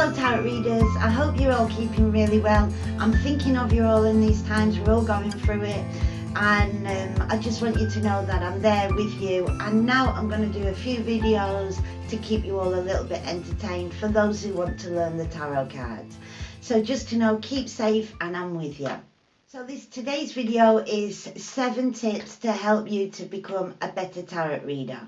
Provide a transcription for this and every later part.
Hello tarot readers, I hope you're all keeping really well. I'm thinking of you all in these times, we're all going through it, and I just want you to know that I'm there with you. And now I'm going to do a few videos to keep you all a little bit entertained for those who want to learn the tarot cards. So just to know, keep safe and I'm with you. So today's video is 7 tips to help you to become a better tarot reader.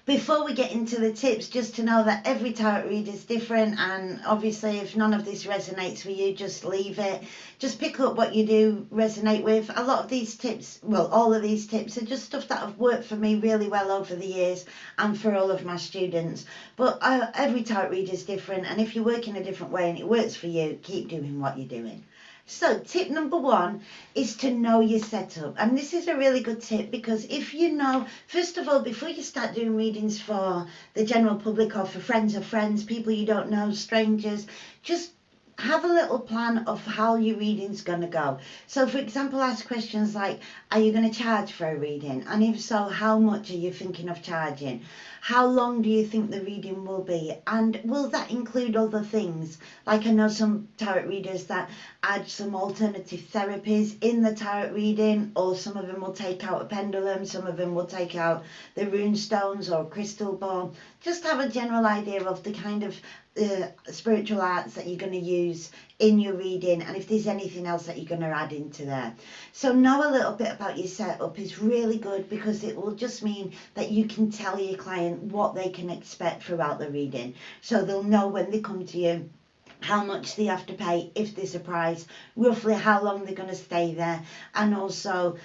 Before we get into the tips, just to know that every tarot reader is different, and obviously if none of this resonates with you, just leave it. Just pick up what you do resonate with. A lot of these tips, well, all of these tips are just stuff that have worked for me really well over the years and for all of my students. But every tarot reader is different, and if you work in a different way and it works for you, keep doing what you're doing. So tip number 1 is to know your setup, and this is a really good tip because if you know, first of all, before you start doing readings for the general public or for friends of friends, people you don't know, strangers, just have a little plan of how your reading's going to go. So for example, ask questions like, are you going to charge for a reading? And if so, how much are you thinking of charging? How long do you think the reading will be? And will that include other things? Like I know some tarot readers that add some alternative therapies in the tarot reading, or some of them will take out a pendulum, some of them will take out the rune stones or crystal ball. Just have a general idea of the kind of spiritual arts that you're going to use in your reading, and if there's anything else that you're going to add into there. So know a little bit about your setup is really good, because it will just mean that you can tell your client what they can expect throughout the reading, so they'll know when they come to you how much they have to pay if there's a price, roughly how long they're going to stay there, and also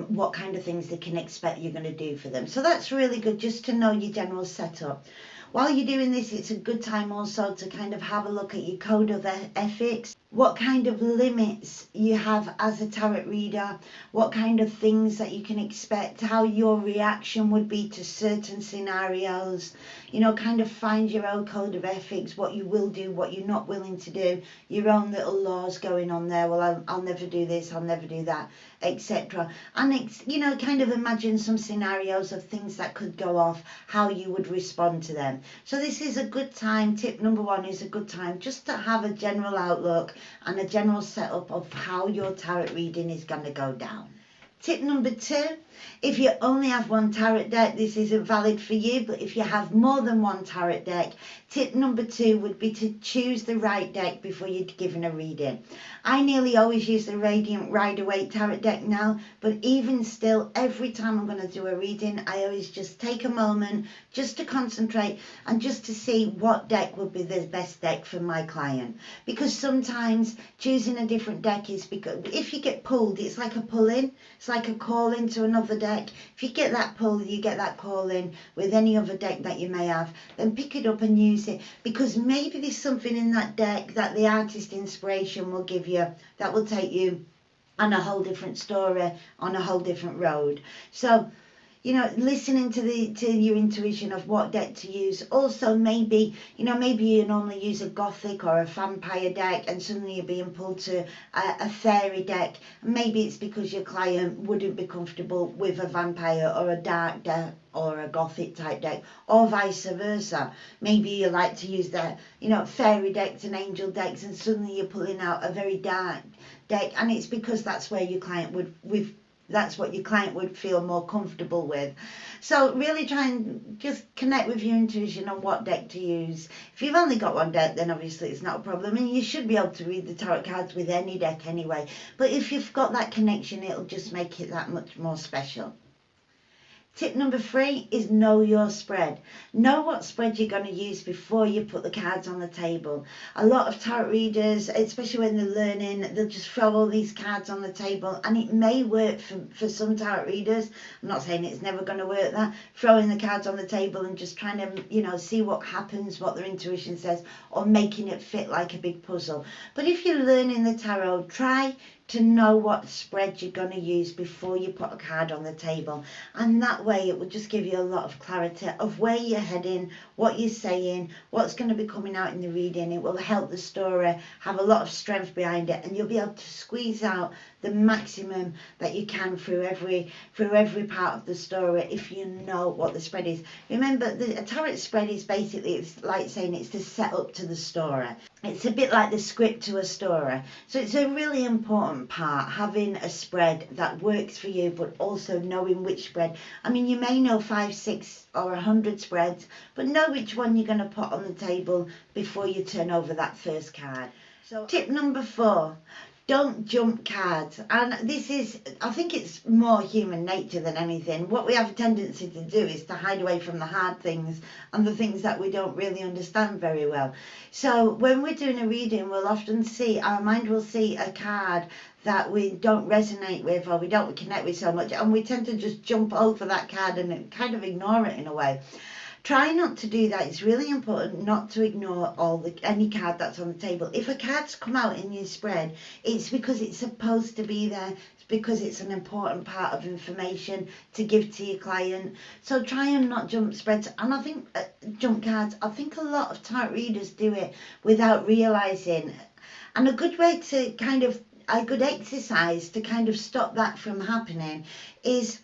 what kind of things they can expect you're going to do for them. So that's really good, just to know your general setup. While you're doing this, it's a good time also to kind of have a look at your code of ethics, what kind of limits you have as a tarot reader, what kind of things that you can expect, how your reaction would be to certain scenarios. You know, kind of find your own code of ethics, what you will do, what you're not willing to do, your own little laws going on there. Well, I'll never do this, I'll never do that, etc. And you know, kind of imagine some scenarios of things that could go off, how you would respond to them. So this is a good time, tip number 1 is a good time just to have a general outlook and a general setup of how your tarot reading is going to go down. Tip number 2, if you only have one tarot deck, this isn't valid for you, but if you have more than one tarot deck, tip number 2 would be to choose the right deck before you're given a reading. I nearly always use the Radiant Rider-Waite tarot deck now, but even still, every time I'm going to do a reading, I always just take a moment just to concentrate and just to see what deck would be the best deck for my client. Because sometimes choosing a different deck is, because if you get pulled, it's like a pull-in, it's like a call into another deck. If you get that pull, you get that call in with any other deck that you may have, then pick it up and use it, because maybe there's something in that deck that the artist inspiration will give you that will take you on a whole different story, on a whole different road. So, you know, listening to your intuition of what deck to use. Also, maybe, you know, maybe you normally use a gothic or a vampire deck, and suddenly you're being pulled to a fairy deck. Maybe it's because your client wouldn't be comfortable with a vampire or a dark deck or a gothic type deck, or vice versa. Maybe you like to use the, you know, fairy decks and angel decks, and suddenly you're pulling out a very dark deck, and it's because that's where your client that's what your client would feel more comfortable with. So really try and just connect with your intuition on what deck to use. If you've only got one deck, then obviously it's not a problem, and you should be able to read the tarot cards with any deck anyway. But if you've got that connection, it'll just make it that much more special. Tip number 3 is know your spread. Know what spread you're going to use before you put the cards on the table. A lot of tarot readers, especially when they're learning, they'll just throw all these cards on the table, and it may work for some tarot readers. I'm not saying it's never going to work, that throwing the cards on the table and just trying to, you know, see what happens, what their intuition says, or making it fit like a big puzzle. But if you're learning the tarot, try to know what spread you're going to use before you put a card on the table, and that way it will just give you a lot of clarity of where you're heading, what you're saying, what's going to be coming out in the reading. It will help the story have a lot of strength behind it, and you'll be able to squeeze out the maximum that you can through every part of the story if you know what the spread is. Remember, a tarot spread is basically, it's like saying it's the setup to the story. It's a bit like the script to a story. So it's a really important part, having a spread that works for you, but also knowing which spread. I mean, you may know 5, 6 or 100 spreads, but know which one you're going to put on the table before you turn over that first card. So tip number 4, don't jump cards. And this is, I think it's more human nature than anything. What we have a tendency to do is to hide away from the hard things and the things that we don't really understand very well. So when we're doing a reading, we'll often see, our mind will see a card that we don't resonate with or we don't connect with so much, and we tend to just jump over that card and kind of ignore it in a way. Try not to do that. It's really important not to ignore any card that's on the table. If a card's come out in your spread, it's because it's supposed to be there. It's because it's an important part of information to give to your client. So try and not jump spreads. And I think jump cards, I think a lot of tarot readers do it without realising. And a good way to a good exercise to kind of stop that from happening is,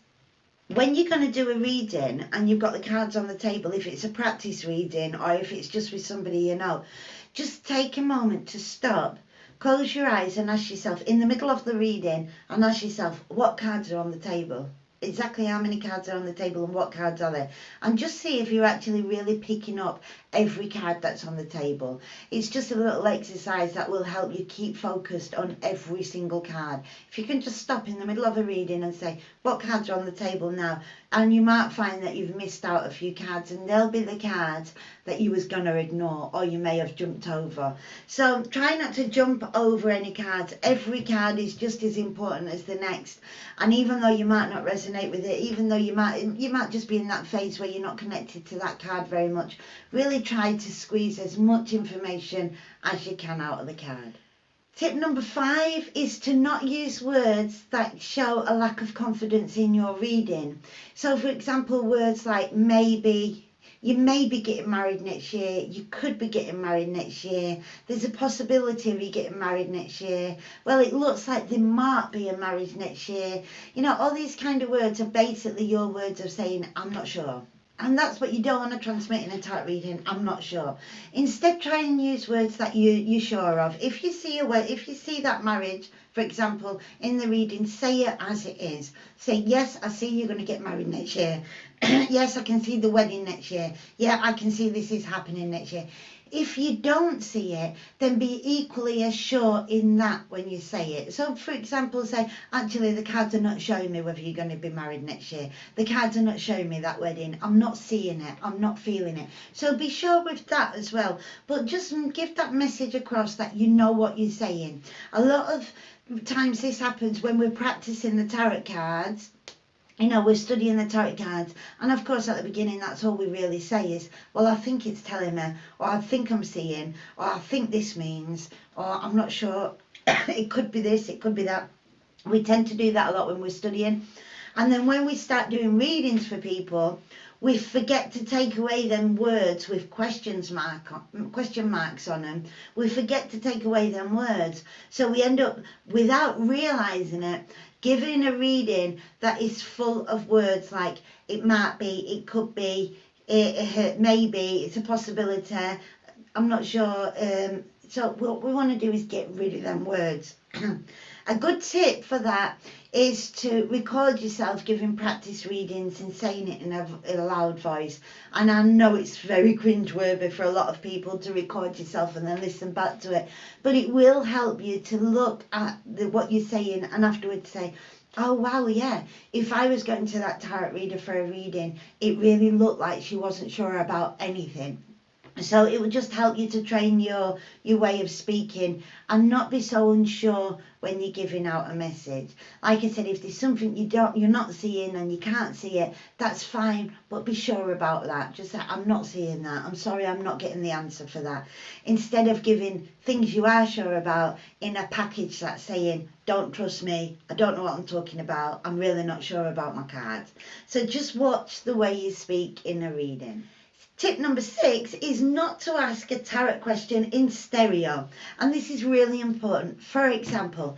when you're going to do a reading and you've got the cards on the table, if it's a practice reading or if it's just with somebody you know, just take a moment to stop, close your eyes and ask yourself, in the middle of the reading, and ask yourself, what cards are on the table? Exactly how many cards are on the table and what cards are there? And just see if you're actually really picking up every card that's on the table. It's just a little exercise that will help you keep focused on every single card. If you can just stop in the middle of a reading and say, what cards are on the table now? And you might find that you've missed out a few cards, and they'll be the cards that you was going to ignore or you may have jumped over. So try not to jump over any cards. Every card is just as important as the next. And even though you might not resonate with it, even though you might just be in that phase where you're not connected to that card very much, really try to squeeze as much information as you can out of the card. Tip number 5 is to not use words that show a lack of confidence in your reading. So for example, words like maybe, you may be getting married next year, you could be getting married next year, there's a possibility of you getting married next year, well, it looks like there might be a marriage next year. You know, all these kind of words are basically your words of saying, I'm not sure. And that's what you don't want to transmit in a tarot reading, I'm not sure. Instead, try and use words that you're sure of. If you see that marriage, for example, in the reading, say it as it is. Say, yes, I see you're going to get married next year. Yes, I can see the wedding next year. Yeah, I can see this is happening next year. If you don't see it, then be equally as sure in that when you say it. So, for example, say, actually, the cards are not showing me whether you're going to be married next year. The cards are not showing me that wedding. I'm not seeing it. I'm not feeling it. So be sure with that as well. But just give that message across that you know what you're saying. A lot of times this happens when we're practicing the tarot cards. You know, we're studying the tarot cards, and of course at the beginning that's all we really say is, well, I think it's telling me, or I think I'm seeing, or I think this means, or I'm not sure, it could be this, it could be that. We tend to do that a lot when we're studying. And then when we start doing readings for people, we forget to take away them words with question marks on them. We forget to take away them words. So we end up, without realising it, giving a reading that is full of words like it might be, it could be, it maybe, it's a possibility, I'm not sure. So what we want to do is get rid of them words. A good tip for that is to record yourself giving practice readings and saying it in a loud voice. And I know it's very cringeworthy for a lot of people to record yourself and then listen back to it, but it will help you to look at what you're saying and afterwards say, oh wow, yeah, if I was going to that tarot reader for a reading, it really looked like she wasn't sure about anything. So it would just help you to train your way of speaking and not be so unsure when you're giving out a message. Like I said, if there's something you're not seeing and you can't see it, that's fine, but be sure about that. Just say, I'm not seeing that. I'm sorry, I'm not getting the answer for that. Instead of giving things you are sure about in a package that's saying, don't trust me, I don't know what I'm talking about, I'm really not sure about my cards. So just watch the way you speak in a reading. Tip number 6 is not to ask a tarot question in stereo. And this is really important. For example,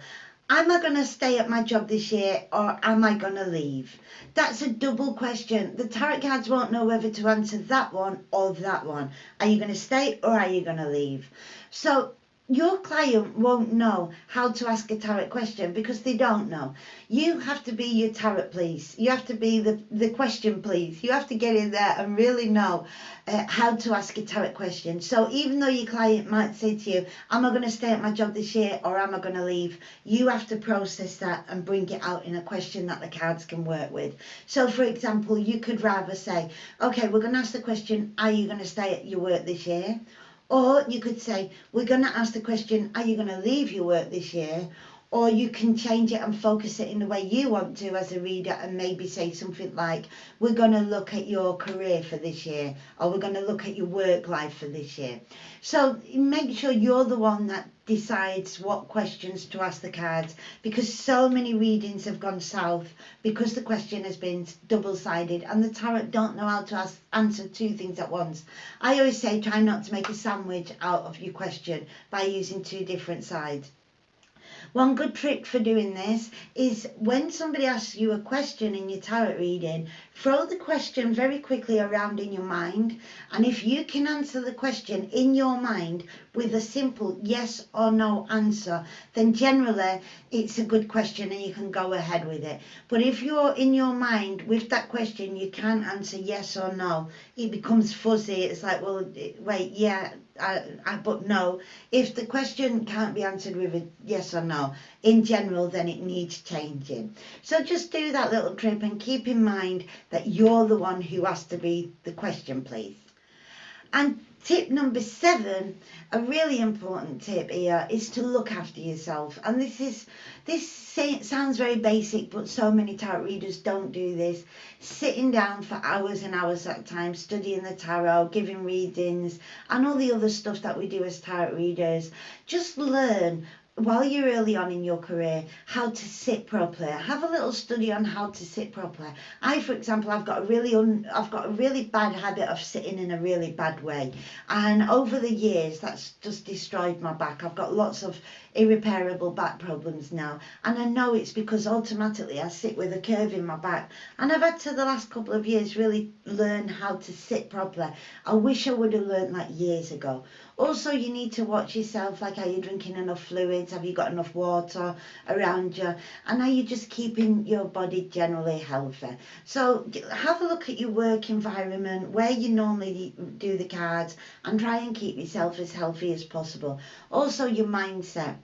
am I going to stay at my job this year or am I going to leave? That's a double question. The tarot cards won't know whether to answer that one or that one. Are you going to stay or are you going to leave? So your client won't know how to ask a tarot question because they don't know. You have to be your tarot police. You have to be the question police. You have to get in there and really know how to ask a tarot question. So even though your client might say to you, am I going to stay at my job this year or am I going to leave? You have to process that and bring it out in a question that the cards can work with. So for example, you could rather say, okay, we're going to ask the question, are you going to stay at your work this year? Or you could say, we're going to ask the question, are you going to leave your work this year? Or you can change it and focus it in the way you want to as a reader and maybe say something like, we're going to look at your career for this year, or we're going to look at your work life for this year. So make sure you're the one that decides what questions to ask the cards, because so many readings have gone south because the question has been double-sided and the tarot don't know how to answer two things at once. I always say try not to make a sandwich out of your question by using two different sides. One good trick for doing this is when somebody asks you a question in your tarot reading, throw the question very quickly around in your mind, and if you can answer the question in your mind with a simple yes or no answer, then generally it's a good question and you can go ahead with it. But if you're in your mind with that question, you can't answer yes or no, it becomes fuzzy. It's like, well, wait, yeah, but no. If the question can't be answered with a yes or no, in general, then it needs changing. So just do that little trip and keep in mind that you're the one who has to be the question, please. And tip number 7, a really important tip here, is to look after yourself. And this sounds very basic, but so many tarot readers don't do this. Sitting down for hours and hours at a time, studying the tarot, giving readings, and all the other stuff that we do as tarot readers. Just learn while you're early on in your career how to sit properly. Have a little study on how to sit properly. I, for example, I've got a really bad habit of sitting in a really bad way, and over the years that's just destroyed my back. I've got lots of irreparable back problems now, and I know it's because automatically I sit with a curve in my back, and I've had to the last couple of years really learn how to sit properly. I wish I would have learned that years ago. Also, you need to watch yourself, like are you drinking enough fluids, have you got enough water around you, and are you just keeping your body generally healthy. So have a look at your work environment, where you normally do the cards, and try and keep yourself as healthy as possible. Also your mindset.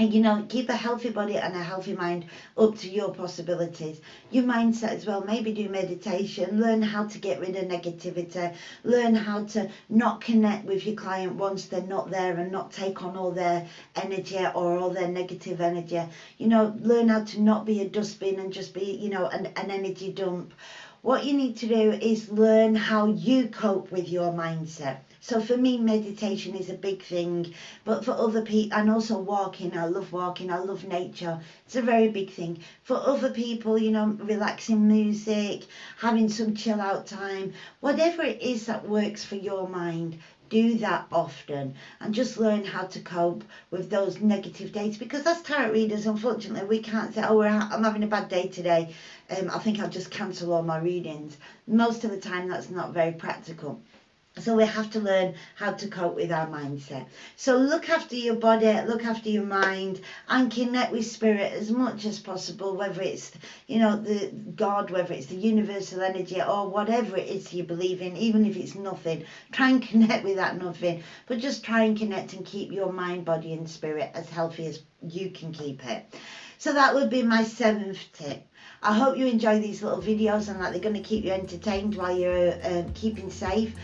And keep a healthy body and a healthy mind up to your possibilities. Your mindset as well, maybe do meditation, learn how to get rid of negativity, learn how to not connect with your client once they're not there and not take on all their energy or all their negative energy. Learn how to not be a dustbin and just be, an energy dump. What you need to do is learn how you cope with your mindset. So for me, meditation is a big thing, but for other people, and also walking, I love nature. It's a very big thing. For other people, relaxing music, having some chill out time, whatever it is that works for your mind, do that often and just learn how to cope with those negative days, because as tarot readers, unfortunately, we can't say, I'm having a bad day today, I think I'll just cancel all my readings. Most of the time that's not very practical. So we have to learn how to cope with our mindset. So look after your body, look after your mind, and connect with spirit as much as possible, whether it's, the God, whether it's the universal energy or whatever it is you believe in, even if it's nothing. Try and connect with that nothing, but just try and connect and keep your mind, body and spirit as healthy as you can keep it. So that would be my 7th tip. I hope you enjoy these little videos and that they're going to keep you entertained while you're keeping safe.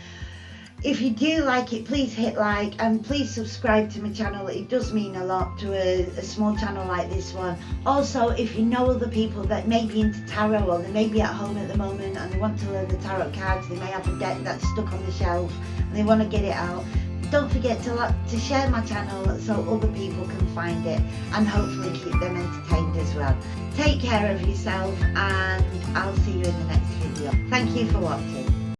If you do like it, please hit like and please subscribe to my channel. It does mean a lot to a small channel like this one. Also, if you know other people that may be into tarot, or they may be at home at the moment and they want to learn the tarot cards, they may have a deck that's stuck on the shelf and they want to get it out, don't forget to share my channel so other people can find it and hopefully keep them entertained as well. Take care of yourself and I'll see you in the next video. Thank you for watching.